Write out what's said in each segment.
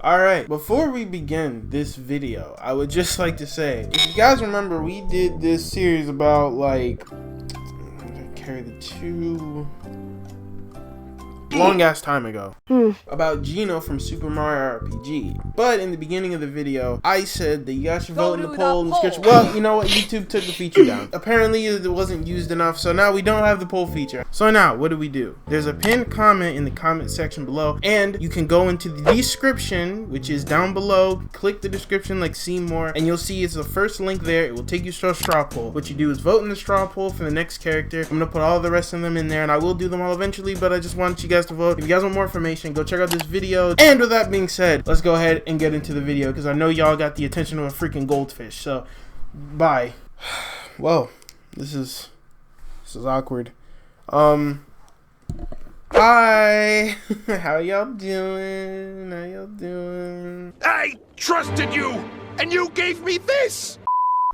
Alright, before we begin this video, I would just like to say, if you guys remember, we did this series about, carry the two... long ass time ago about Gino from Super Mario RPG. But in the beginning of the video, I said that you guys should vote in the poll and description. Well, you know what? YouTube took the feature down. Apparently it wasn't used enough, so now we don't have the poll feature. So now what do? There's a pinned comment in the comment section below, and you can go into the description, which is down below. Click the description, like see more, and you'll see it's the first link there. It will take you to a straw poll. What you do is vote in the straw poll for the next character. I'm gonna put all the rest of them in there, and I will do them all eventually, but I just want you guys to vote. If you guys want more information, go check out this video. And with that being said, let's go ahead and get into the video, because I know y'all got the attention of a freaking goldfish. So bye. Whoa, this is awkward. Hi. How y'all doing? I trusted you, and you gave me this.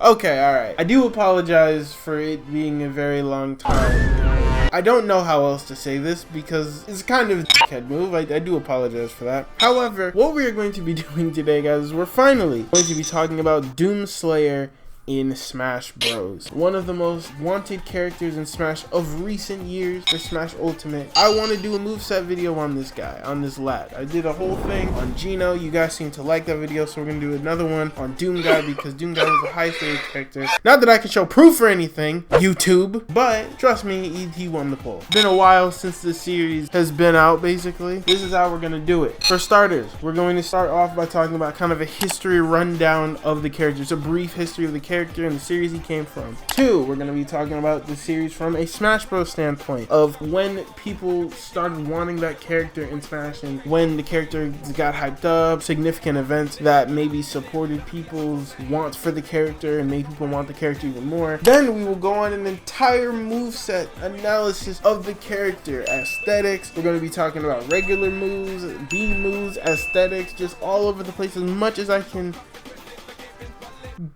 Okay, alright. I do apologize for it being a very long time. I don't know how else to say this because it's kind of a dickhead move. I do apologize for that. However, what we are going to be doing today, guys, is we're finally going to be talking about DoomSlayer in Smash Bros. One of the most wanted characters in Smash of recent years for Smash Ultimate. I want to do a moveset video on this guy, on this lad. I did a whole thing on Gino. You guys seem to like that video, so we're going to do another one on DoomGuy because DoomGuy was the highest rated character. Not that I can show proof or anything, YouTube, but trust me, he won the poll. It's been a while since this series has been out, basically. This is how we're going to do it. For starters, we're going to start off by talking about kind of a history rundown of the character. It's a brief history of the character and the series he came from. 2, we're going to be talking about the series from a Smash Bros standpoint of when people started wanting that character in Smash and when the character got hyped up, significant events that maybe supported people's wants for the character and made people want the character even more. Then we will go on an entire moveset analysis of the character, aesthetics. We're going to be talking about regular moves, B moves, aesthetics, just all over the place as much as I can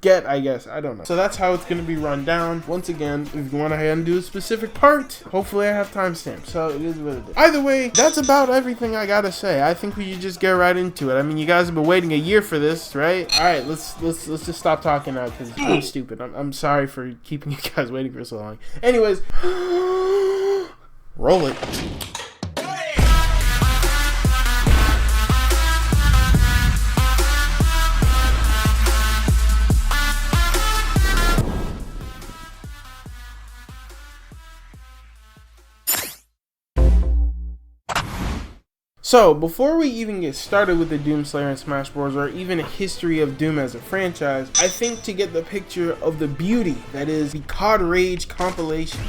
get, I guess. I don't know. So that's how it's going to be run down. Once again, if you want to do a specific part, hopefully I have timestamps. So it is what it is. Either way, that's about everything I gotta say. I think we should just get right into it. I mean, you guys have been waiting a year for this, right? All right, let's just stop talking now because I'm stupid. I'm sorry for keeping you guys waiting for so long. Anyways, roll it. So, before we even get started with the DoomSlayer in Smash Bros. Or even a history of Doom as a franchise, I think to get the picture of the beauty that is the COD Rage compilation,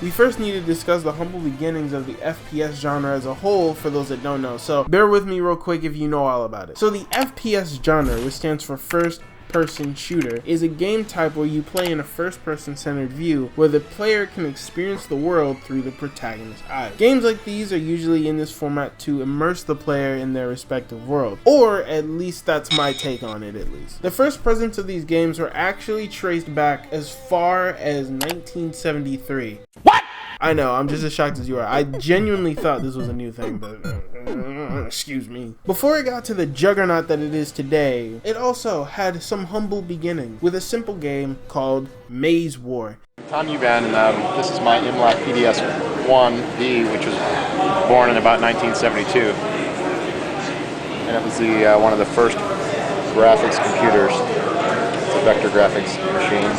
we first need to discuss the humble beginnings of the FPS genre as a whole for those that don't know. So, bear with me real quick if you know all about it. So, the FPS genre, which stands for First Person Shooter, is a game type where you play in a first-person centered view where the player can experience the world through the protagonist's eyes. Games like these are usually in this format to immerse the player in their respective world, or at least that's my take on it at least. The first presence of these games were actually traced back as far as 1973. What? I know, I'm just as shocked as you are. I genuinely thought this was a new thing, but excuse me. Before it got to the juggernaut that it is today, it also had some humble beginnings with a simple game called Maze War. Tom Euban, this is my MLAC PDS-1B, which was born in about 1972. And it was the one of the first graphics computers. It's a vector graphics machine,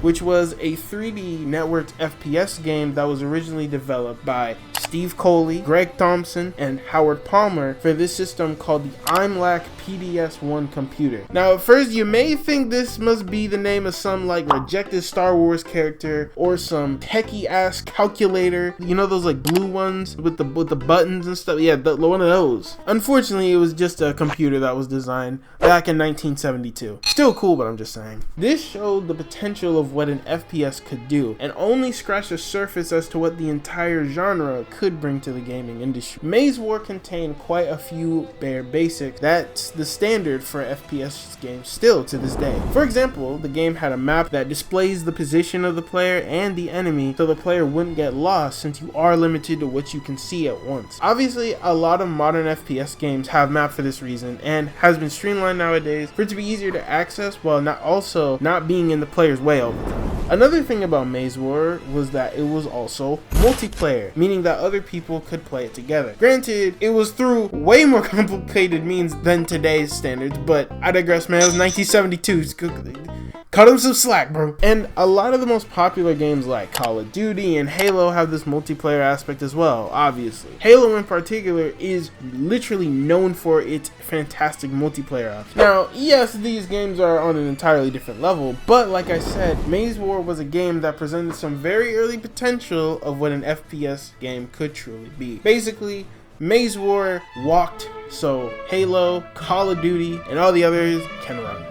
which was a 3D networked FPS game that was originally developed by Steve Coley, Greg Thompson, and Howard Palmer for this system called the IMLAC PDS-1 computer. Now, at first, you may think this must be the name of some rejected Star Wars character or some techie-ass calculator. You know those blue ones with the buttons and stuff? Yeah, one of those. Unfortunately, it was just a computer that was designed back in 1972. Still cool, but I'm just saying. This showed the potential of what an FPS could do, and only scratched the surface as to what the entire genre could bring to the gaming industry. Maze War contained quite a few bare basics that's the standard for FPS games still to this day. For example, the game had a map that displays the position of the player and the enemy so the player wouldn't get lost, since you are limited to what you can see at once. Obviously, a lot of modern FPS games have maps for this reason and has been streamlined nowadays for it to be easier to access while not being in the player's way all the time. Another thing about Maze War was that it was also multiplayer, meaning that other people could play it together. Granted, it was through way more complicated means than today's standards, but I digress, man. It was 1972. Cut him some slack, bro. And a lot of the most popular games like Call of Duty and Halo have this multiplayer aspect as well, obviously. Halo in particular is literally known for its fantastic multiplayer option. Now, yes, these games are on an entirely different level, but like I said, Maze War was a game that presented some very early potential of what an FPS game could truly be. Basically, Maze War walked so Halo, Call of Duty, and all the others can run.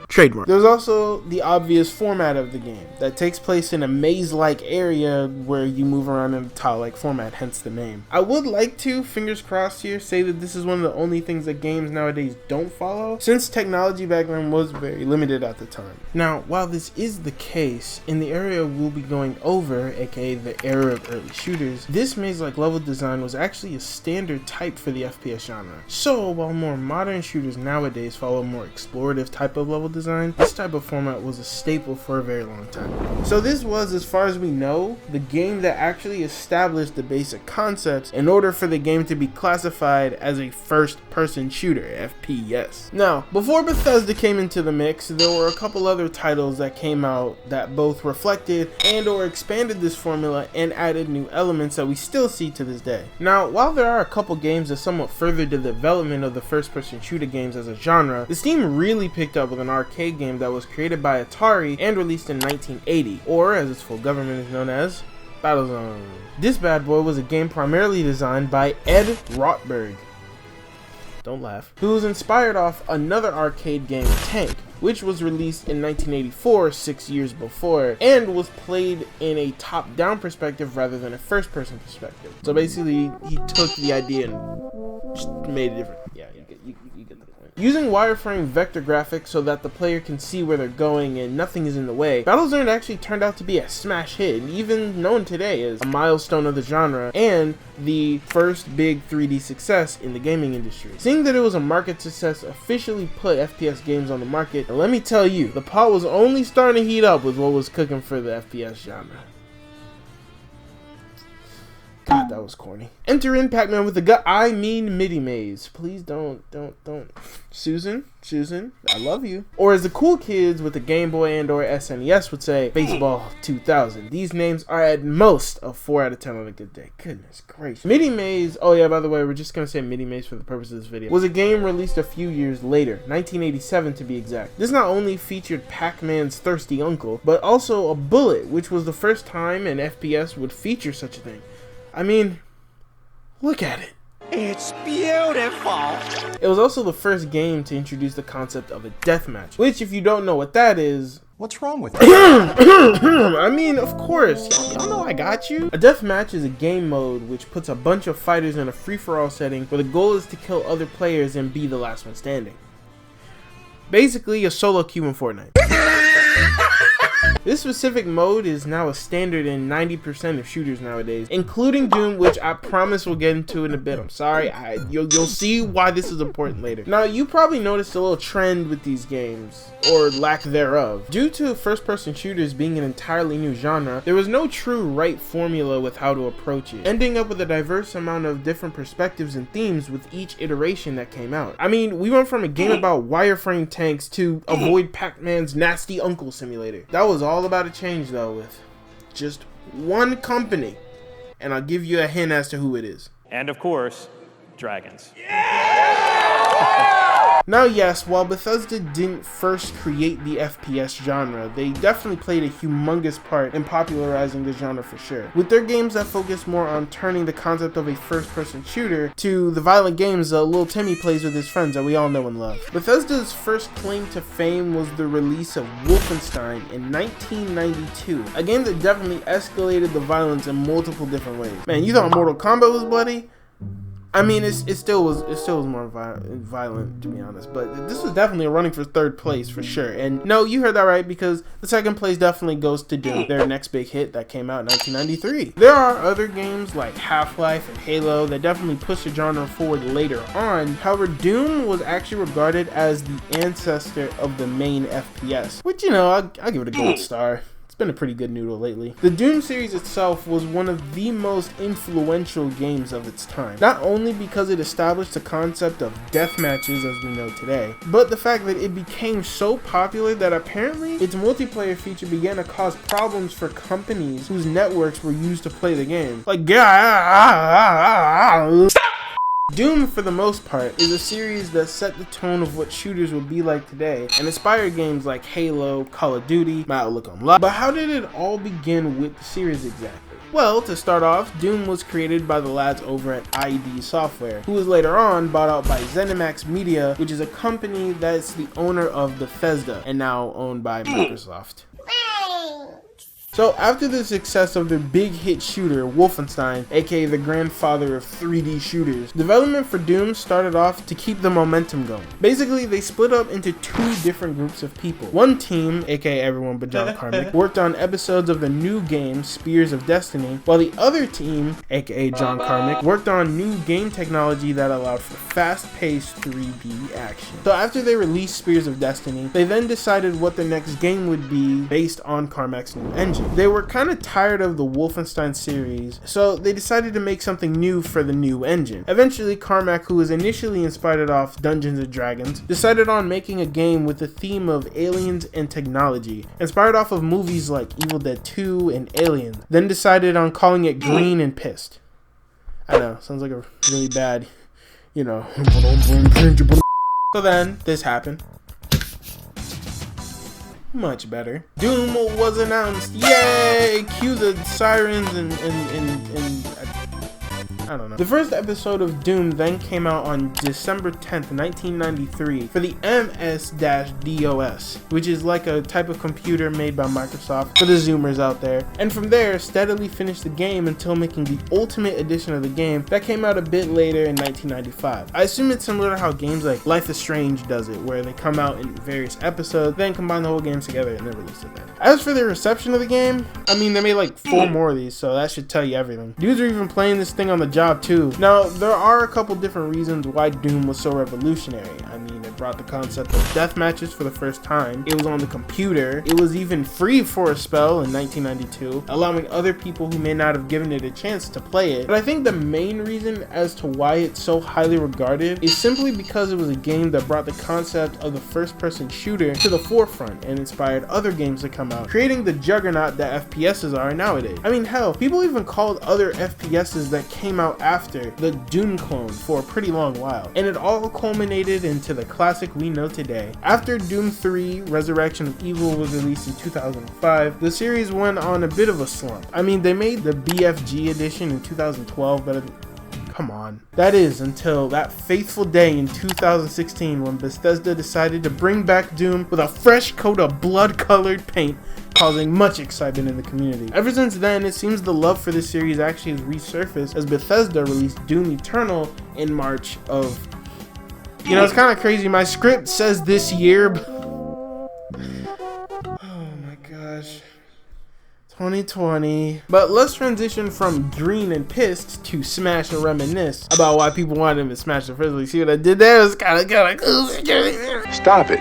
Trademark. There's also the obvious format of the game that takes place in a maze-like area where you move around in a tile-like format, hence the name. I would like to, fingers crossed here, say that this is one of the only things that games nowadays don't follow, since technology back then was very limited at the time. Now, while this is the case, in the area we'll be going over, aka the era of early shooters, this maze-like level design was actually a standard type for the FPS genre. So, while more modern shooters nowadays follow a more explorative type of level design, this type of format was a staple for a very long time. So this was, as far as we know, the game that actually established the basic concepts in order for the game to be classified as a first-person shooter, FPS. Now, before Bethesda came into the mix, there were a couple other titles that came out that both reflected and or expanded this formula and added new elements that we still see to this day. Now, while there are a couple games that somewhat furthered the development of the first-person shooter games as a genre, the Steam really picked up with an arcade game that was created by Atari and released in 1980, or as its full government is known as, Battlezone. This bad boy was a game primarily designed by Ed Rotberg, don't laugh, who was inspired off another arcade game, Tank, which was released in 1984, 6 years before, and was played in a top-down perspective rather than a first-person perspective. So basically, he took the idea and just made it different. Yeah, you get the point. Using wireframe vector graphics so that the player can see where they're going and nothing is in the way, Battlezone actually turned out to be a smash hit, and even known today as a milestone of the genre and the first big 3D success in the gaming industry. Seeing that it was a market success officially put FPS games on the market, and let me tell you, the pot was only starting to heat up with what was cooking for the FPS genre. God, that was corny. Enter in Pac-Man with the gut. I mean MIDI Maze. Please don't. Susan, I love you. Or as the cool kids with the Game Boy and or SNES would say, Baseball 2000. These names are at most a 4 out of 10 on a good day. Goodness gracious. MIDI Maze, oh yeah, by the way, we're just gonna say MIDI Maze for the purpose of this video, was a game released a few years later, 1987 to be exact. This not only featured Pac-Man's thirsty uncle, but also a bullet, which was the first time an FPS would feature such a thing. I mean, look at it. It's beautiful. It was also the first game to introduce the concept of a deathmatch, which, if you don't know what that is, What's wrong with it? I mean, of course, y'all know I got you. A deathmatch is a game mode which puts a bunch of fighters in a free-for-all setting where the goal is to kill other players and be the last one standing. Basically, a solo queue in Fortnite. This specific mode is now a standard in 90% of shooters nowadays, including Doom, which I promise we'll get into in a bit. I'm sorry, you'll see why this is important later. Now, you probably noticed a little trend with these games, or lack thereof. Due to first-person shooters being an entirely new genre, there was no true right formula with how to approach it, ending up with a diverse amount of different perspectives and themes with each iteration that came out. I mean, we went from a game about wireframe tanks to avoid Pac-Man's nasty uncle simulator. That was all about a change though, with just one company, and I'll give you a hint as to who it is. And of course, dragons. Now yes, while Bethesda didn't first create the FPS genre, they definitely played a humongous part in popularizing the genre for sure. With their games that focus more on turning the concept of a first-person shooter to the violent games that Lil Timmy plays with his friends that we all know and love. Bethesda's first claim to fame was the release of Wolfenstein in 1992, a game that definitely escalated the violence in multiple different ways. Man, you thought Mortal Kombat was bloody? I mean, it still was more violent, to be honest, but this was definitely running for third place for sure. And no, you heard that right, because the second place definitely goes to Doom, their next big hit that came out in 1993. There are other games like Half-Life and Halo that definitely pushed the genre forward later on. However, Doom was actually regarded as the ancestor of the main FPS, which, you know, I'll give it a gold star. It's been a pretty good noodle lately. The Doom series itself was one of the most influential games of its time. Not only because it established the concept of death matches as we know today, but the fact that it became so popular that apparently its multiplayer feature began to cause problems for companies whose networks were used to play the game. Like, Doom, for the most part, is a series that set the tone of what shooters would be like today and inspired games like Halo, Call of Duty, my outlook on life. But how did it all begin with the series exactly? Well, to start off, Doom was created by the lads over at ID Software, who was later on bought out by ZeniMax Media, which is a company that's the owner of Bethesda and now owned by Microsoft. So after the success of their big hit shooter, Wolfenstein, aka the grandfather of 3D shooters, development for Doom started off to keep the momentum going. Basically, they split up into two different groups of people. One team, aka everyone but John Carmack, worked on episodes of the new game, Spears of Destiny, while the other team, aka John Carmack, worked on new game technology that allowed for fast-paced 3D action. So after they released Spears of Destiny, they then decided what their next game would be based on Carmack's new engine. They were kind of tired of the Wolfenstein series, so they decided to make something new for the new engine. Eventually, Carmack, who was initially inspired off Dungeons & Dragons, decided on making a game with the theme of aliens and technology, inspired off of movies like Evil Dead 2 and Alien, then decided on calling it Green and Pissed. I know, sounds like a really bad, you know. So then, this happened. Much better. Doom was announced. Yay! Cue the sirens and I don't know. The first episode of Doom then came out on December 10th, 1993 for the MS-DOS, which is like a type of computer made by Microsoft for the Zoomers out there. And from there, steadily finished the game until making the Ultimate Edition of the game that came out a bit later in 1995. I assume it's similar to how games like Life is Strange does it, where they come out in various episodes, then combine the whole game together and then release it then. As for the reception of the game, I mean, they made like 4 more of these, so that should tell you everything. Dudes are even playing this thing on the job too. Now, there are a couple different reasons why Doom was so revolutionary. I mean, it brought the concept of death matches for the first time. It was on the computer. It was even free for a spell in 1992, allowing other people who may not have given it a chance to play it. But I think the main reason as to why it's so highly regarded is simply because it was a game that brought the concept of the first-person shooter to the forefront and inspired other games to come out, creating the juggernaut that FPSs are nowadays. I mean, hell, people even called other FPSs that came out after the Doom clone for a pretty long while, and it all culminated into the classic we know today. After Doom 3 Resurrection of Evil was released in 2005, the series went on a bit of a slump. I mean, they made the BFG edition in 2012, but come on. That is until that faithful day in 2016 when Bethesda decided to bring back Doom with a fresh coat of blood-colored paint, causing much excitement in the community. Ever since then, it seems the love for this series actually has resurfaced as Bethesda released Doom Eternal in March of... You know, it's kind of crazy. My script says this year, but... Oh my gosh. 2020. But let's transition from Green and Pissed to Smash and reminisce about why people wanted him to smash the first. See what I did there? It was kind of cool. Stop it.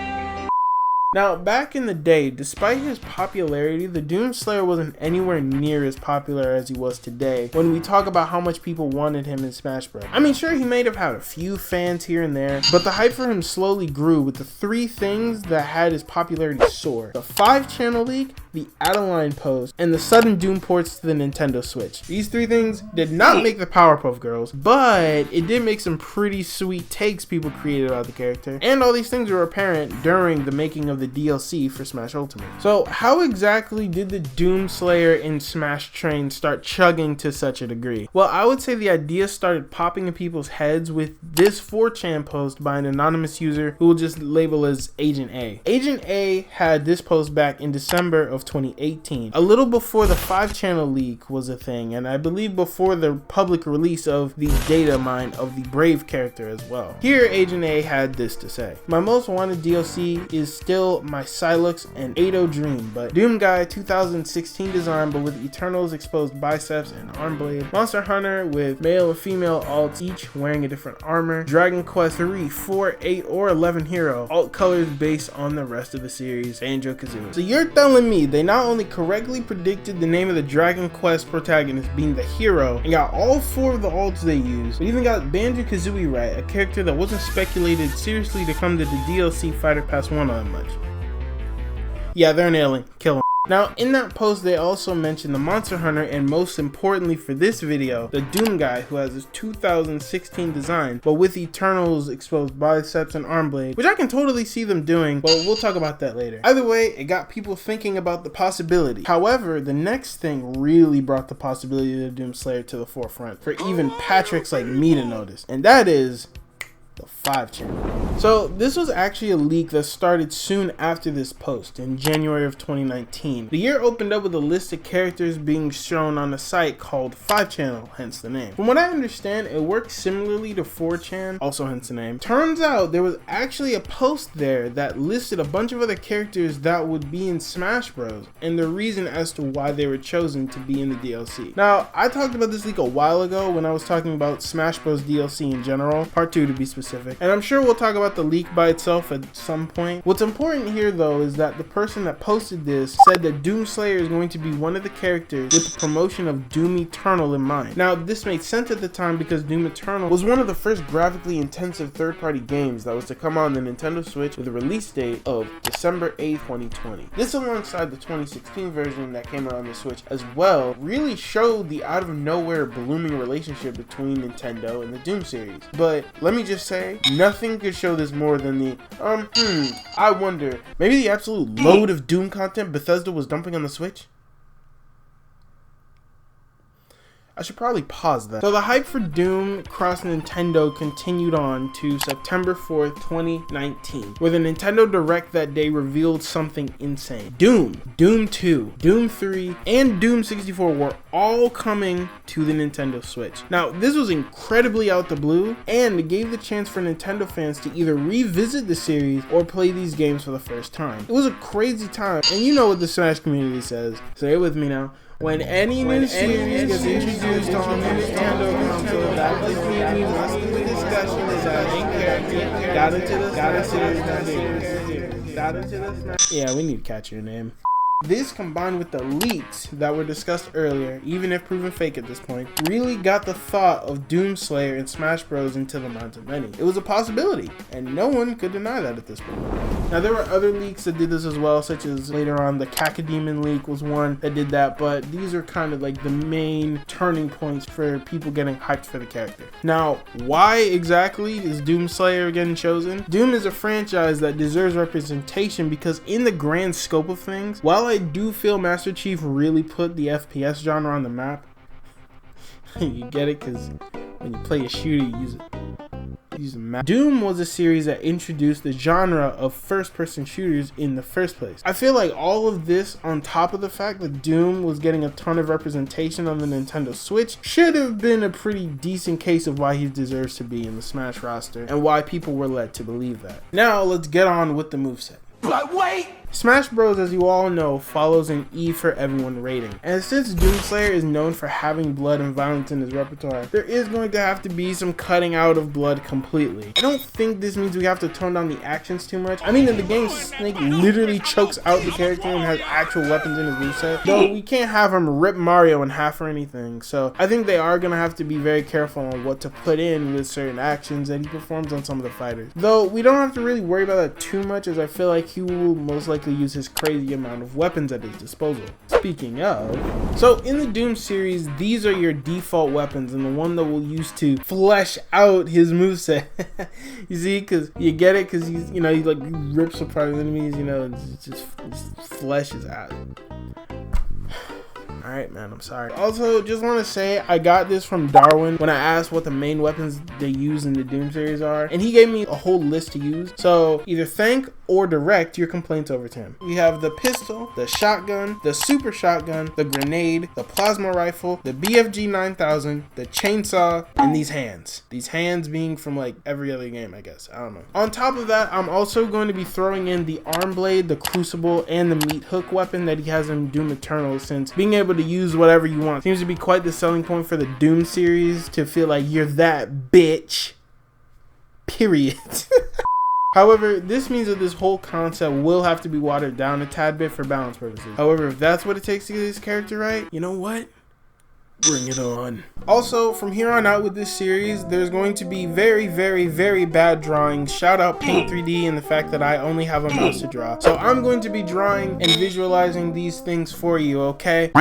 Now, back in the day, despite his popularity, the DoomSlayer wasn't anywhere near as popular as he was today when we talk about how much people wanted him in Smash Bros. I mean, sure, he may have had a few fans here and there, but the hype for him slowly grew with the 3 things that had his popularity soar: the 5-channel league, the Adeline post, and the sudden Doom ports to the Nintendo Switch. These three things did not make the Powerpuff Girls, but it did make some pretty sweet takes people created about the character, and all these things were apparent during the making of the DLC for Smash Ultimate. So how exactly did the DoomSlayer in Smash train start chugging to such a degree? Well, I would say the idea started popping in people's heads with this 4chan post by an anonymous user who will just label as Agent A. Agent A had this post back in December of 2018, a little before the 5-channel leak was a thing, and I believe before the public release of the data mine of the Brave character as well. Here, Agent A had this to say: "My most wanted DLC is still my Silux and 80 Dream, but DoomGuy 2016 design but with Eternals exposed biceps and arm blade, Monster Hunter with male and female alts each wearing a different armor, Dragon Quest 3, 4, 8, or 11 hero, alt colors based on the rest of the series, Banjo-Kazooie." So you're telling me they not only correctly predicted the name of the Dragon Quest protagonist being the hero and got all 4 of the alts they used, but even got Banjo-Kazooie right, a character that wasn't speculated seriously to come to the DLC Fighter Pass 1 all that much. Yeah, they're nailing. Kill 'em. Now, in that post, they also mentioned the Monster Hunter, and most importantly for this video, the DoomGuy, who has his 2016 design, but with Eternals exposed biceps and arm blade, which I can totally see them doing, but we'll talk about that later. Either way, it got people thinking about the possibility. However, the next thing really brought the possibility of DoomSlayer to the forefront, for even Patricks like me to notice, and that is the 5-channel. So this was actually a leak that started soon after this post in January of 2019. The year opened up with a list of characters being shown on a site called 5-channel, hence the name. From what I understand, it works similarly to 4chan, also hence the name. Turns out there was actually a post there that listed a bunch of other characters that would be in Smash Bros. And the reason as to why they were chosen to be in the DLC. Now, I talked about this leak a while ago when I was talking about Smash Bros. DLC in general, part 2 to be specific. And I'm sure we'll talk about the leak by itself at some point. What's important here though is that the person that posted this said that DoomSlayer is going to be one of the characters with the promotion of Doom Eternal in mind. Now this made sense at the time because Doom Eternal was one of the first graphically intensive third-party games that was to come on the Nintendo Switch with a release date of December 8th, 2020. This alongside the 2016 version that came out on the Switch as well really showed the out of nowhere blooming relationship between Nintendo and the Doom series. But let me just say, nothing could show this more than the, I wonder, maybe the absolute load of Doom content Bethesda was dumping on the Switch? I should probably pause that. So the hype for Doom cross Nintendo continued on to September 4th, 2019, where the Nintendo Direct that day revealed something insane. Doom, Doom 2, Doom 3, and Doom 64 were all coming to the Nintendo Switch. Now, this was incredibly out the blue, and it gave the chance for Nintendo fans to either revisit the series or play these games for the first time. It was a crazy time, and you know what the Smash community says. Say it with me now. When any new series gets introduced on the Nintendo console, that just means most of the discussion is that main character got into the Smash. Yeah, we need to catch your name. This, combined with the leaks that were discussed earlier, even if proven fake at this point, really got the thought of DoomSlayer and Smash Bros. Into the minds of many. It was a possibility, and no one could deny that at this point. Now, there were other leaks that did this as well, such as later on the Cacodemon leak was one that did that, but these are kind of like the main turning points for people getting hyped for the character. Now, why exactly is DoomSlayer getting chosen? Doom is a franchise that deserves representation because in the grand scope of things, while I do feel Master Chief really put the FPS genre on the map. You get it? Because when you play a shooter, you use the map. Doom was a series that introduced the genre of first-person shooters in the first place. I feel like all of this, on top of the fact that Doom was getting a ton of representation on the Nintendo Switch, should have been a pretty decent case of why he deserves to be in the Smash roster and why people were led to believe that. Now, let's get on with the moveset. But wait! Smash Bros, as you all know, follows an E for everyone rating. And since DoomSlayer is known for having blood and violence in his repertoire, there is going to have to be some cutting out of blood completely. I don't think this means we have to tone down the actions too much. I mean, in the game, Snake literally chokes out the character and has actual weapons in his moveset. Though we can't have him rip Mario in half or anything. So I think they are going to have to be very careful on what to put in with certain actions that he performs on some of the fighters. Though we don't have to really worry about that too much, as I feel like he will most likely quickly use his crazy amount of weapons at his disposal. Speaking of, so in the Doom series, these are your default weapons and the one that we'll use to flesh out his moveset. You see, because you get it, because he's, you know, he like rips apart his enemies, you know, and just fleshes out. Alright, man, I'm sorry. Also, just want to say, I got this from Darwin when I asked what the main weapons they use in the Doom series are, and he gave me a whole list to use. So, either thank or direct your complaints over to him. We have the pistol, the shotgun, the super shotgun, the grenade, the plasma rifle, the BFG 9000, the chainsaw, and these hands. These hands being from like every other game, I guess. I don't know. On top of that, I'm also going to be throwing in the arm blade, the crucible, and the meat hook weapon that he has in Doom Eternal, since being able to use whatever you want seems to be quite the selling point for the Doom series, to feel like you're that bitch. Period. However, this means that this whole concept will have to be watered down a tad bit for balance purposes. However, if that's what it takes to get this character right, you know what? Bring it on. Also, from here on out with this series, there's going to be very, very, very bad drawing. Shout out Paint 3D and the fact that I only have a mouse to draw. So I'm going to be drawing and visualizing these things for you, okay?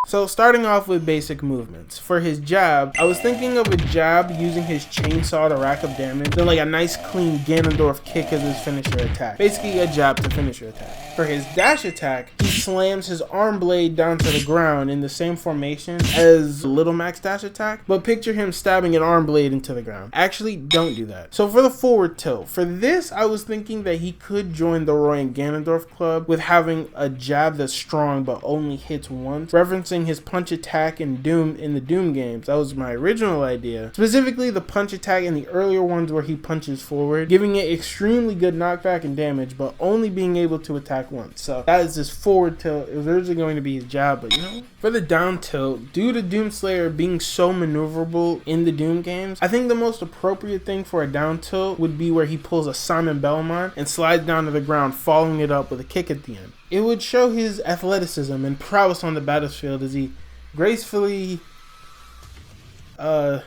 So starting off with basic movements. For his jab, I was thinking of a jab using his chainsaw to rack up damage, then like a nice clean Ganondorf kick as his finisher attack. Basically a jab to finisher attack. For his dash attack, he slams his arm blade down to the ground in the same formation as Little Mac's dash attack, but picture him stabbing an arm blade into the ground. Actually, don't do that. So for the forward tilt, for this I was thinking that he could join the Roy and Ganondorf club with having a jab that's strong but only hits once, referencing his punch attack in the Doom games. That was my original idea. Specifically the punch attack in the earlier ones where he punches forward, giving it extremely good knockback and damage, but only being able to attack once. So that is his forward tilt. It was originally going to be his jab, but you know, for the down tilt, due to DoomSlayer being so maneuverable in the Doom games, I think the most appropriate thing for a down tilt would be where he pulls a Simon Belmont and slides down to the ground, following it up with a kick at the end. It would show his athleticism and prowess on the battlefield as he gracefully, honestly,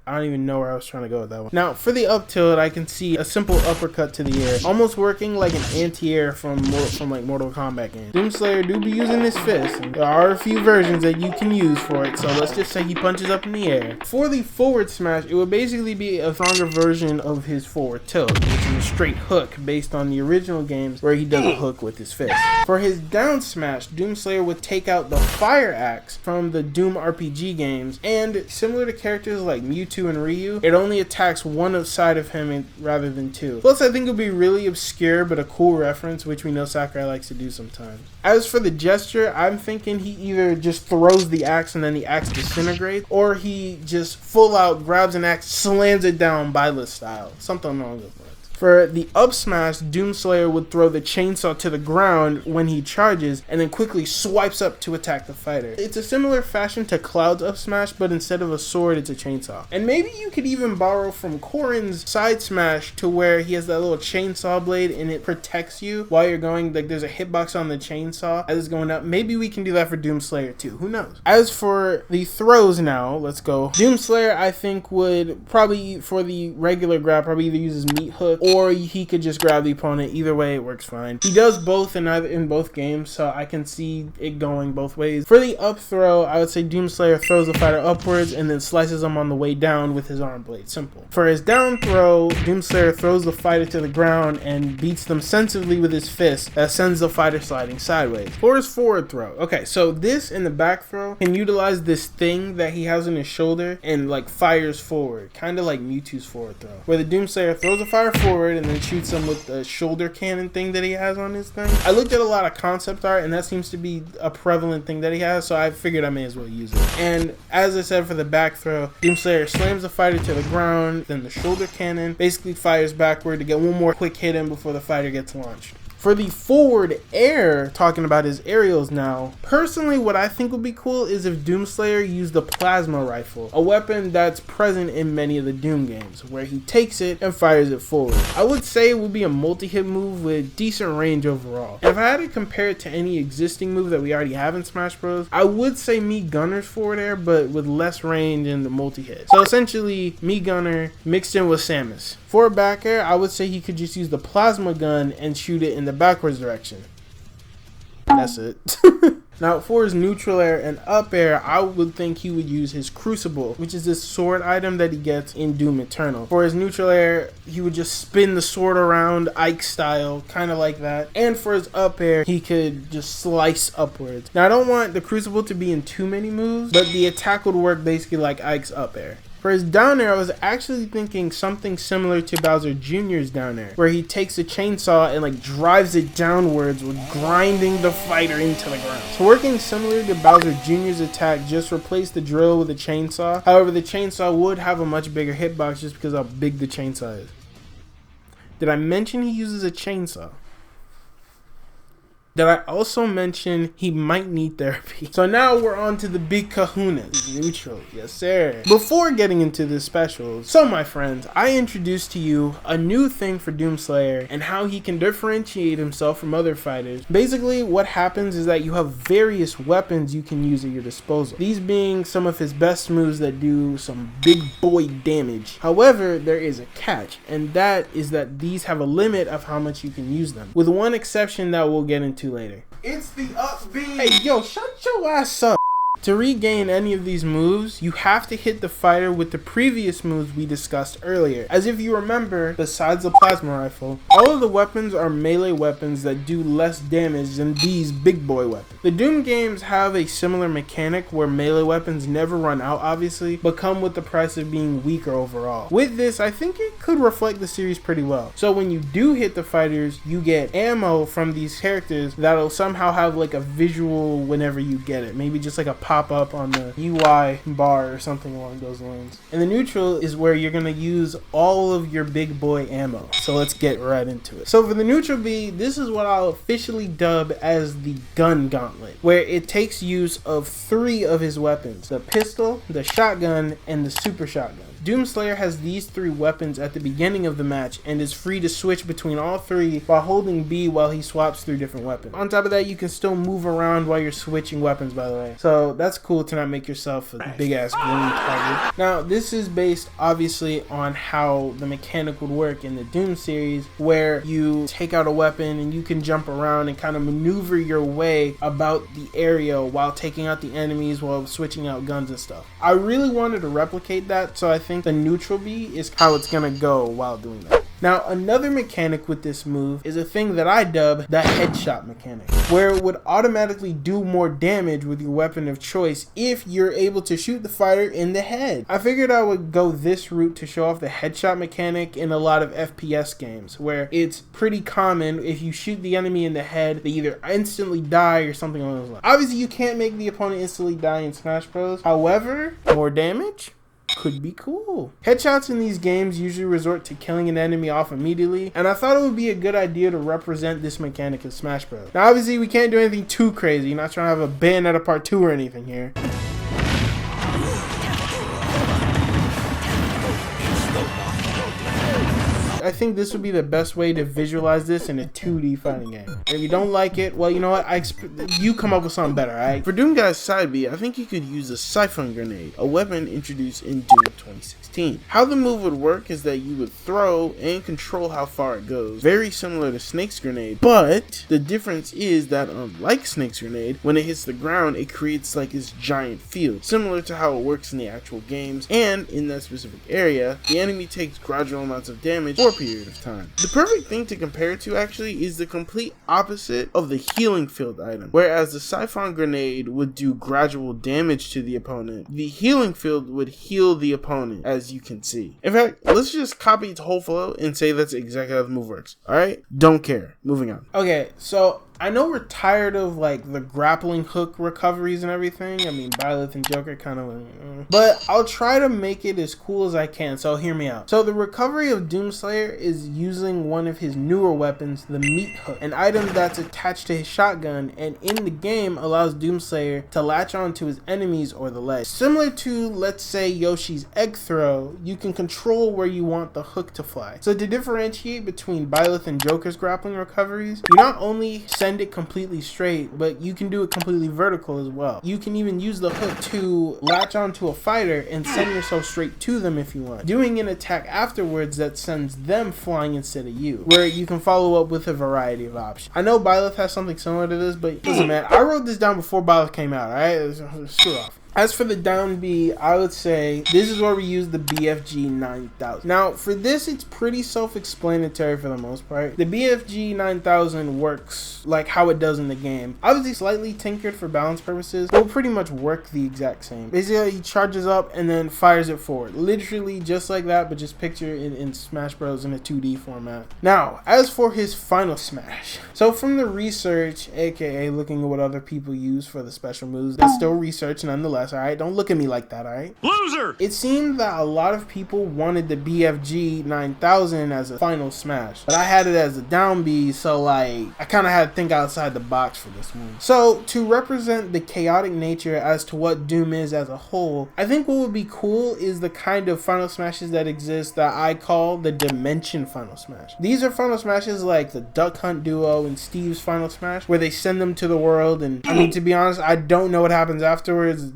I don't even know where I was trying to go with that one. Now, for the up tilt, I can see a simple uppercut to the air, almost working like an anti-air from like Mortal Kombat games. DoomSlayer do be using his fist, and there are a few versions that you can use for it, so let's just say he punches up in the air. For the forward smash, it would basically be a stronger version of his forward tilt, which is a straight hook based on the original games where he does a hook with his fist. For his down smash, DoomSlayer would take out the fire axe from the Doom RPG games, and similar to characters like Mewtwo and Ryu, it only attacks one side of him rather than two. Plus, I think it would be really obscure but a cool reference, which we know Sakurai likes to do sometimes. As for the gesture, I'm thinking he either just throws the axe and then the axe disintegrates, or he just full out grabs an axe, slams it down Byleth style. Something along those lines. For the up smash, DoomSlayer would throw the chainsaw to the ground when he charges and then quickly swipes up to attack the fighter. It's a similar fashion to Cloud's up smash, but instead of a sword, it's a chainsaw. And maybe you could even borrow from Corrin's side smash to where he has that little chainsaw blade and it protects you while you're going, like there's a hitbox on the chainsaw as it's going up. Maybe we can do that for DoomSlayer too, who knows? As for the throws now, let's go. DoomSlayer I think would probably, for the regular grab, probably either use his meat hook or he could just grab the opponent. Either way, it works fine. He does both in both games, so I can see it going both ways. For the up throw, I would say DoomSlayer throws the fighter upwards and then slices him on the way down with his arm blade. Simple. For his down throw, DoomSlayer throws the fighter to the ground and beats them sensibly with his fist that sends the fighter sliding sideways. For his forward throw, okay, so this in the back throw can utilize this thing that he has on his shoulder and like fires forward, kind of like Mewtwo's forward throw, where the DoomSlayer throws the fire forward and then shoots him with the shoulder cannon thing that he has on his thing. I looked at a lot of concept art and that seems to be a prevalent thing that he has, so I figured I may as well use it. And as I said, for the back throw, DoomSlayer slams the fighter to the ground, then the shoulder cannon basically fires backward to get one more quick hit in before the fighter gets launched. For the forward air, talking about his aerials now, personally what I think would be cool is if DoomSlayer used the plasma rifle, a weapon that's present in many of the Doom games, where he takes it and fires it forward. I would say it would be a multi-hit move with decent range overall. And if I had to compare it to any existing move that we already have in Smash Bros, I would say Mii Gunner's forward air, but with less range in the multi-hit. So essentially, Mii Gunner mixed in with Samus. For back air, I would say he could just use the plasma gun and shoot it in the backwards direction. That's it. Now, for his neutral air and up air, I would think he would use his Crucible, which is this sword item that he gets in Doom Eternal. For his neutral air, he would just spin the sword around Ike style, kind of like that. And for his up air, he could just slice upwards. Now, I don't want the Crucible to be in too many moves, but the attack would work basically like Ike's up air. For his down air, I was actually thinking something similar to Bowser Jr.'s down air, where he takes a chainsaw and like drives it downwards with grinding the fighter into the ground. So working similar to Bowser Jr.'s attack, just replace the drill with a chainsaw. However, the chainsaw would have a much bigger hitbox just because of how big the chainsaw is. Did I mention he uses a chainsaw? Did I also mention he might need therapy? So now we're on to the big kahunas. Neutral, yes sir. Before getting into the specials, so my friends, I introduced to you a new thing for DoomSlayer and how he can differentiate himself from other fighters. Basically, what happens is that you have various weapons you can use at your disposal. These being some of his best moves that do some big boy damage. However, there is a catch, and that is that these have a limit of how much you can use them. With one exception that we'll get into later. It's the up B. Hey, yo, shut your ass up. To regain any of these moves, you have to hit the fighter with the previous moves we discussed earlier. As if you remember, besides the plasma rifle, all of the weapons are melee weapons that do less damage than these big boy weapons. The Doom games have a similar mechanic where melee weapons never run out, obviously, but come with the price of being weaker overall. With this, I think it could reflect the series pretty well. So when you do hit the fighters, you get ammo from these characters that'll somehow have like a visual whenever you get it. Maybe just like a pop up on the UI bar or something along those lines. And the neutral is where you're going to use all of your big boy ammo. So let's get right into it. So for the neutral B, this is what I'll officially dub as the gun gauntlet, where it takes use of 3 of his weapons: the pistol, the shotgun, and the super shotgun. DoomSlayer has these 3 weapons at the beginning of the match and is free to switch between all 3 while holding B while he swaps through different weapons. On top of that, you can still move around while you're switching weapons, by the way. So that's cool to not make yourself a big ass green target. Now, this is based obviously on how the mechanic would work in the Doom series, where you take out a weapon and you can jump around and kind of maneuver your way about the area while taking out the enemies while switching out guns and stuff. I really wanted to replicate that, so I think the neutral B is how it's gonna go while doing that. Now, another mechanic with this move is a thing that I dub the headshot mechanic, where it would automatically do more damage with your weapon of choice if you're able to shoot the fighter in the head. I figured I would go this route to show off the headshot mechanic in a lot of FPS games, where it's pretty common if you shoot the enemy in the head, they either instantly die or something along those lines. Obviously, you can't make the opponent instantly die in Smash Bros. However, more damage could be cool. Headshots in these games usually resort to killing an enemy off immediately, and I thought it would be a good idea to represent this mechanic in Smash Bros. Now obviously we can't do anything too crazy, you're not trying to have a Bayonetta Part 2 or anything here. I think this would be the best way to visualize this in a 2D fighting game. And if you don't like it, well, you know what? You come up with something better, alright? For DoomGuy's side B, I think you could use a Siphon Grenade, a weapon introduced in Doom 2016. How the move would work is that you would throw and control how far it goes, very similar to Snake's Grenade, but the difference is that unlike Snake's Grenade, when it hits the ground, it creates like this giant field, similar to how it works in the actual games, and in that specific area, the enemy takes gradual amounts of damage for a period of time. The perfect thing to compare it to actually is the complete opposite of the healing field item. Whereas the Siphon Grenade would do gradual damage to the opponent, the healing field would heal the opponent, as you can see. In fact, let's just copy its whole flow and say that's exactly how the move works. Alright? Don't care. Moving on. Okay, so I know we're tired of like the grappling hook recoveries and everything. I mean, Byleth and Joker kind of but I'll try to make it as cool as I can, so hear me out. So the recovery of DoomSlayer is using one of his newer weapons, the meat hook, an item that's attached to his shotgun and in the game allows DoomSlayer to latch on to his enemies or the ledge. Similar to, let's say, Yoshi's egg throw, you can control where you want the hook to fly. So to differentiate between Byleth and Joker's grappling recoveries, you not only send it completely straight, but you can do it completely vertical as well. You can even use the hook to latch onto a fighter and send yourself straight to them if you want, doing an attack afterwards that sends them flying instead of you, where you can follow up with a variety of options. I know Byleth has something similar to this, but listen man, I wrote this down before Byleth came out, alright? Screw off. As for the down B, I would say this is where we use the BFG 9000. Now, for this, it's pretty self-explanatory for the most part. The BFG 9000 works like how it does in the game. Obviously, slightly tinkered for balance purposes, but will pretty much work the exact same. Basically, he charges up and then fires it forward. Literally just like that, but just picture it in Smash Bros. In a 2D format. Now, as for his final smash. So from the research, aka looking at what other people use for the special moves, that's still research nonetheless. Alright, don't look at me like that, alright? Loser! It seemed that a lot of people wanted the BFG 9000 as a final smash, but I had it as a down B, so like, I kind of had to think outside the box for this one. So, to represent the chaotic nature as to what Doom is as a whole, I think what would be cool is the kind of final smashes that exist that I call the Dimension Final Smash. These are final smashes like the Duck Hunt duo and Steve's final smash, where they send them to the world, and I mean, to be honest, I don't know what happens afterwards.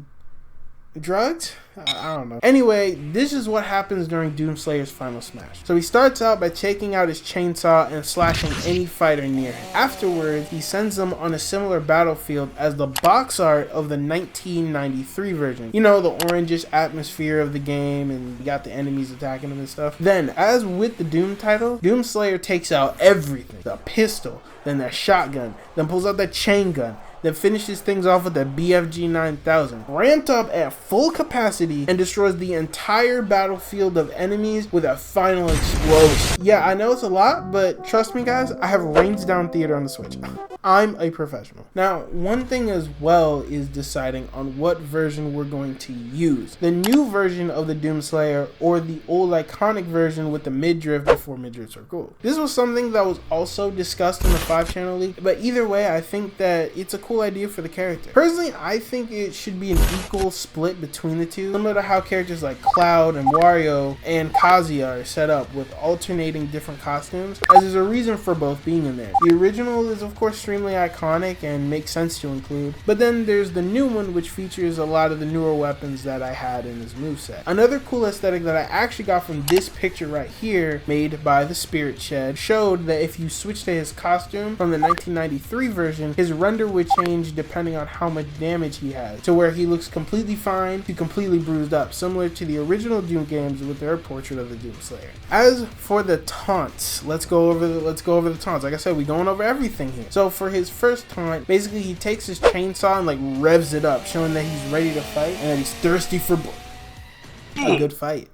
Drugged? I don't know. Anyway, this is what happens during DoomSlayer's final smash. So he starts out by taking out his chainsaw and slashing any fighter near him. Afterwards, he sends them on a similar battlefield as the box art of the 1993 version. You know, the orangish atmosphere of the game, and you got the enemies attacking him and stuff. Then, as with the Doom title, DoomSlayer takes out everything. The pistol, then the shotgun, then pulls out the chain gun, then finishes things off with the BFG 9000, ramped up at full capacity, and destroys the entire battlefield of enemies with a final explosion. Yeah, I know it's a lot, but trust me guys, I have Rains Down Theater on the Switch. I'm a professional. Now, one thing as well is deciding on what version we're going to use. The new version of the DoomSlayer or the old iconic version with the mid-drift before mid-drifts are cool. This was something that was also discussed in the 5-channel leak, but either way, I think that it's a cool idea for the character. Personally, I think it should be an equal split between the two, similar to how characters like Cloud and Wario and Kazuya are set up with alternating different costumes, as there's a reason for both being in there. The original is of course extremely iconic and makes sense to include, but then there's the new one which features a lot of the newer weapons that I had in his moveset. Another cool aesthetic that I actually got from this picture right here, made by the Spirit Shed, showed that if you switch to his costume from the 1993 version, his render would change depending on how much damage he has, to where he looks completely fine to completely bruised up, similar to the original Doom games with their portrait of the DoomSlayer. As for the taunts, let's go over the taunts. Like I said, we're going over everything here. So for his first taunt, basically he takes his chainsaw and like revs it up, showing that he's ready to fight and that he's thirsty for a good fight.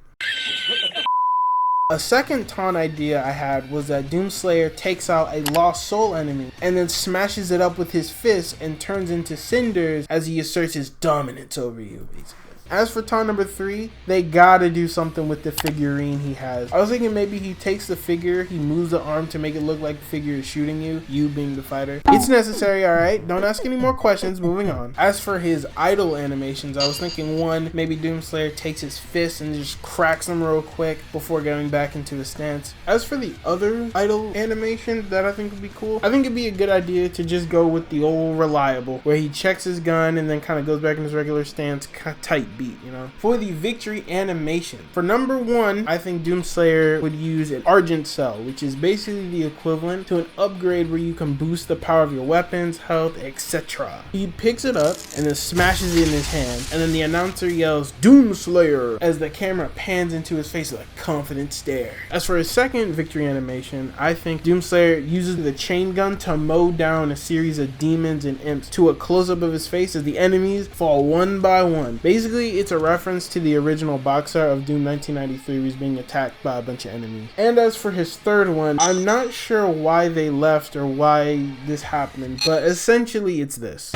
A second taunt idea I had was that DoomSlayer takes out a lost soul enemy and then smashes it up with his fist and turns into cinders as he asserts his dominance over you, basically. As for taunt number 3, they gotta do something with the figurine he has. I was thinking maybe he takes the figure, he moves the arm to make it look like the figure is shooting you being the fighter. It's necessary, alright? Don't ask any more questions, moving on. As for his idle animations, I was thinking one, maybe DoomSlayer takes his fist and just cracks them real quick before going back into his stance. As for the other idle animation that I think would be cool, I think it'd be a good idea to just go with the old reliable, where he checks his gun and then kind of goes back in his regular stance, tight beat, you know. For the victory animation, for number 1, I think DoomSlayer would use an Argent Cell, which is basically the equivalent to an upgrade where you can boost the power of your weapons, health, etc. He picks it up and then smashes it in his hand, and then the announcer yells DoomSlayer as the camera pans into his face with a confident stare. As for his second victory animation, I think DoomSlayer uses the chain gun to mow down a series of demons and imps to a close-up of his face as the enemies fall one by one. Basically, Basically, it's a reference to the original box art of Doom 1993, where he's being attacked by a bunch of enemies. And as for his third one, I'm not sure why they left or why this happened, but essentially it's this.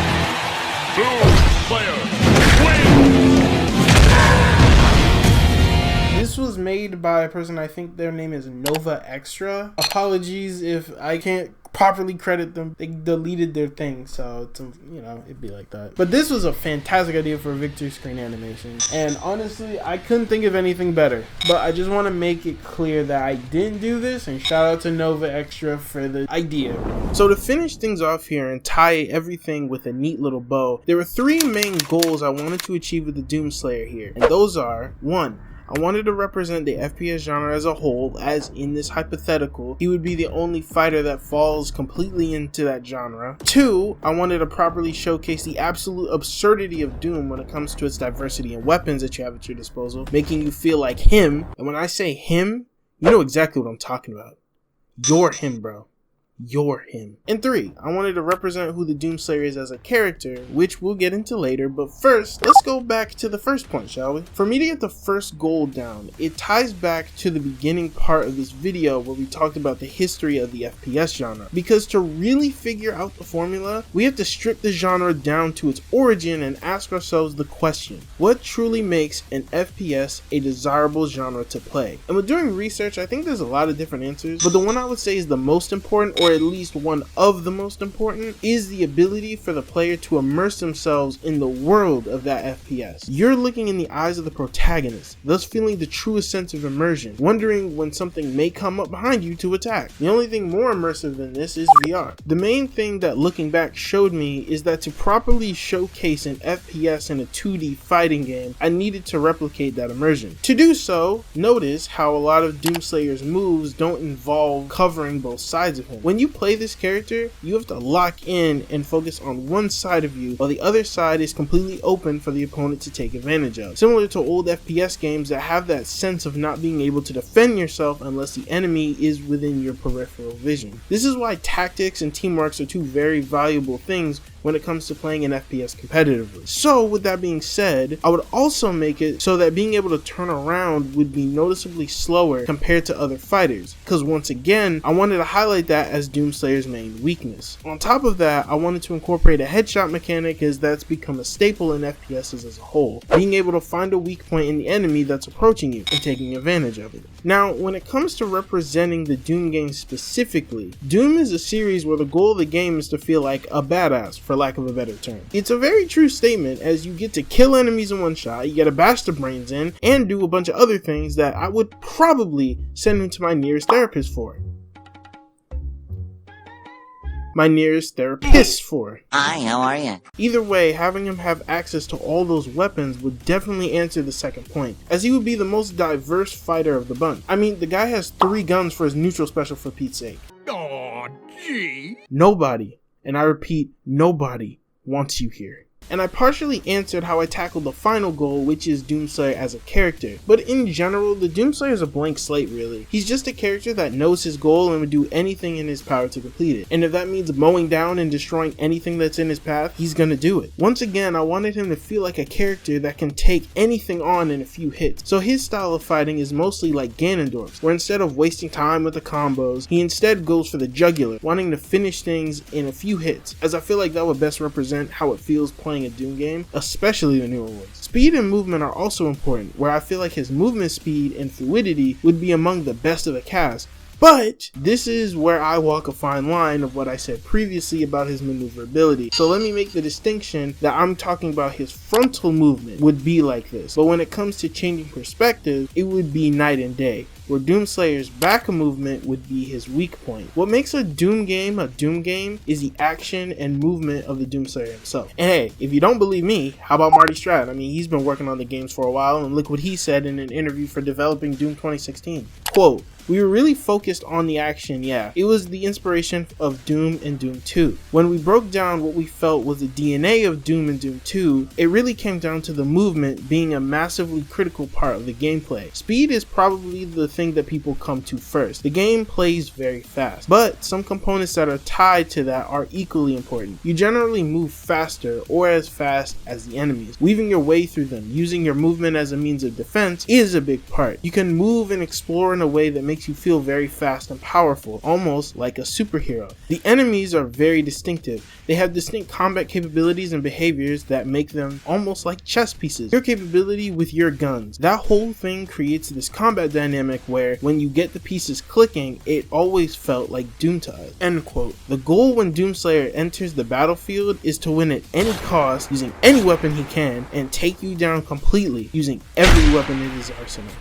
DoomSlayer wins! This was made by a person, I think their name is Nova Extra. Apologies if I can't properly credit them. They deleted their thing, so it's, you know, it'd be like that. But this was a fantastic idea for a victory screen animation, and honestly, I couldn't think of anything better. But I just want to make it clear that I didn't do this, and shout out to Nova Extra for the idea. So to finish things off here and tie everything with a neat little bow, there were 3 main goals I wanted to achieve with the DoomSlayer here, and those are: 1, I wanted to represent the FPS genre as a whole, as in this hypothetical, he would be the only fighter that falls completely into that genre. 2, I wanted to properly showcase the absolute absurdity of Doom when it comes to its diversity and weapons that you have at your disposal, making you feel like him. And when I say him, you know exactly what I'm talking about. You're him, bro. You're him. And 3, I wanted to represent who the DoomSlayer is as a character, which we'll get into later, but first, let's go back to the first point, shall we? For me to get the first goal down, it ties back to the beginning part of this video where we talked about the history of the FPS genre, because to really figure out the formula, we have to strip the genre down to its origin and ask ourselves the question: what truly makes an FPS a desirable genre to play? And with doing research, I think there's a lot of different answers, but the one I would say is the most important, or at least one of the most important, is the ability for the player to immerse themselves in the world of that FPS. You're looking in the eyes of the protagonist, thus feeling the truest sense of immersion, wondering when something may come up behind you to attack. The only thing more immersive than this is VR. The main thing that looking back showed me is that to properly showcase an FPS in a 2D fighting game, I needed to replicate that immersion. To do so, notice how a lot of DoomSlayer's moves don't involve covering both sides of him. When you play this character, you have to lock in and focus on one side of you, while the other side is completely open for the opponent to take advantage of. Similar to old FPS games that have that sense of not being able to defend yourself unless the enemy is within your peripheral vision. This is why tactics and teamwork are 2 very valuable things when it comes to playing an FPS competitively. So with that being said, I would also make it so that being able to turn around would be noticeably slower compared to other fighters, because once again, I wanted to highlight that as DoomSlayer's main weakness. On top of that, I wanted to incorporate a headshot mechanic, as that's become a staple in FPSs as a whole, being able to find a weak point in the enemy that's approaching you and taking advantage of it. Now, when it comes to representing the Doom games specifically, Doom is a series where the goal of the game is to feel like a badass, for lack of a better term. It's a very true statement, as you get to kill enemies in one shot, you get to bash the brains in, and do a bunch of other things that I would probably send him to my nearest therapist for. Hi, how are you? Either way, having him have access to all those weapons would definitely answer the second point, as he would be the most diverse fighter of the bunch. I mean, the guy has 3 guns for his neutral special, for Pete's sake. Aw, gee. Nobody, and I repeat, nobody wants you here. And I partially answered how I tackled the final goal, which is DoomSlayer as a character. But in general, the DoomSlayer is a blank slate, really. He's just a character that knows his goal and would do anything in his power to complete it. And if that means mowing down and destroying anything that's in his path, he's gonna do it. Once again, I wanted him to feel like a character that can take anything on in a few hits. So his style of fighting is mostly like Ganondorf's, where instead of wasting time with the combos, he instead goes for the jugular, wanting to finish things in a few hits, as I feel like that would best represent how it feels playing a Doom game, especially the newer ones. Speed and movement are also important, where I feel like his movement speed and fluidity would be among the best of the cast. But this is where I walk a fine line of what I said previously about his maneuverability. So let me make the distinction that I'm talking about his frontal movement would be like this, but when it comes to changing perspective, it would be night and day, where DoomSlayer's back movement would be his weak point. What makes a Doom game is the action and movement of the DoomSlayer himself. And hey, if you don't believe me, how about Marty Stratton? I mean, he's been working on the games for a while, and look what he said in an interview for developing Doom 2016. Quote, We were really focused on the action, yeah. It was the inspiration of Doom and Doom 2. When we broke down what we felt was the DNA of Doom and Doom 2, it really came down to the movement being a massively critical part of the gameplay. Speed is probably the thing that people come to first. The game plays very fast, but some components that are tied to that are equally important. You generally move faster or as fast as the enemies. Weaving your way through them, using your movement as a means of defense is a big part. You can move and explore in a way that makes you feel very fast and powerful, almost like a superhero. The enemies are very distinctive. They have distinct combat capabilities and behaviors that make them almost like chess pieces. Your capability with your guns. That whole thing creates this combat dynamic where when you get the pieces clicking, it always felt like Doom to us. End quote. The goal when DoomSlayer enters the battlefield is to win at any cost, using any weapon he can, and take you down completely, using every weapon in his arsenal.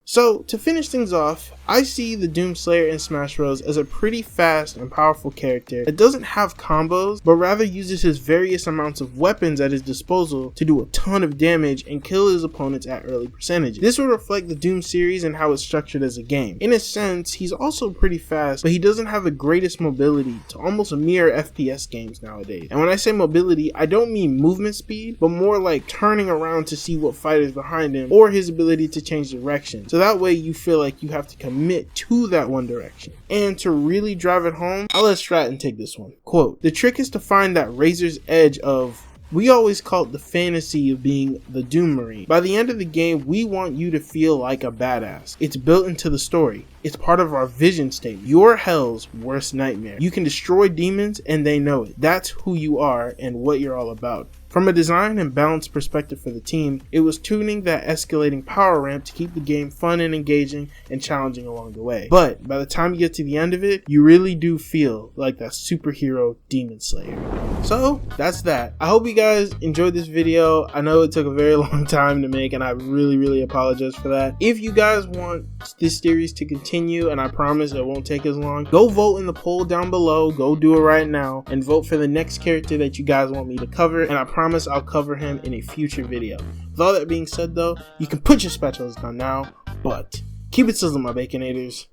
So, to finish things off, I see the DoomSlayer in Smash Bros. As a pretty fast and powerful character that doesn't have combos, but rather uses his various amounts of weapons at his disposal to do a ton of damage and kill his opponents at early percentages. This will reflect the Doom series and how it's structured as a game. In a sense, he's also pretty fast, but he doesn't have the greatest mobility to almost mirror FPS games nowadays. And when I say mobility, I don't mean movement speed, but more like turning around to see what fight is behind him, or his ability to change direction. So that way you feel like you have to commit to that one direction. And to really drive it home, I'll let Stratton take this one. Quote, "The trick is to find that razor's edge of, we always call it the fantasy of being the Doom Marine. By the end of the game, we want you to feel like a badass. It's built into the story. It's part of our vision statement. You're hell's worst nightmare. You can destroy demons and they know it. That's who you are and what you're all about." From a design and balance perspective for the team, it was tuning that escalating power ramp to keep the game fun and engaging and challenging along the way. But by the time you get to the end of it, you really do feel like that superhero demon slayer. So that's that. I hope you guys enjoyed this video. I know it took a very long time to make and I really apologize for that. If you guys want this series to continue, and I promise it won't take as long, go vote in the poll down below. Go do it right now and vote for the next character that you guys want me to cover, and I promise I'll cover him in a future video. With all that being said though, you can put your spatulas down now, but keep it sizzling, my Baconators.